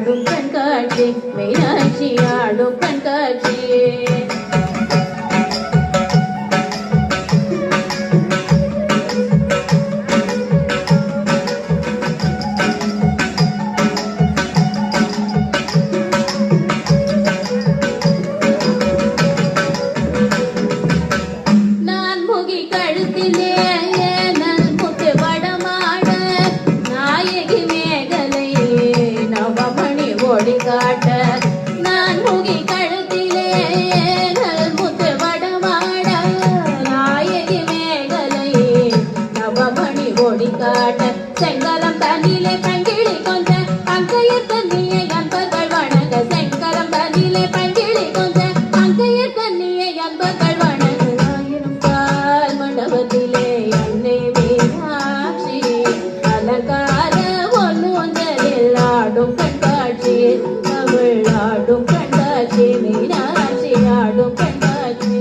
ஆடும் கண்காட்சி மீனாட்சி ஆடும் கண்காட்சி நான் முகி கழுத்திலே நல்முத்து வடமாட நாயகி மேகலை நவமணி ஒளி காட்ட நான் முகி கழுத்திலே நல்முத்து வடமாட நாயகி மேகலை நவமணி ஒளி காட்ட செங்கலம் தண்ணிலே பங்கிழி கொஞ்ச அங்கைய தண்ணியை அன்பர்கள் வணங்க செங்கலம் தண்ணிலே பங்கிழி கொஞ்ச அங்கைய தண்ணியை அன்பர்கள் வணங்க ஆயிரம் கால் மண்டபத்திலே அன்னை மீனாட்சி அலங்கார ஒன்று ஒன்றலில் ஆடும் கண்காட்சி தமிழ் ஆடும் கண்காட்சி மீனாட்சி ஆடும் கண்காட்சி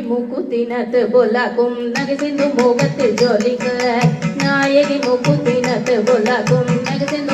மூக்குத்தினத்து பொல்லாக்கும் நகை சிந்து முகத்தில் ஜோலிக்க நாயகி மூக்குத்தினத்து பொல்லாக்கும் நகை சிந்து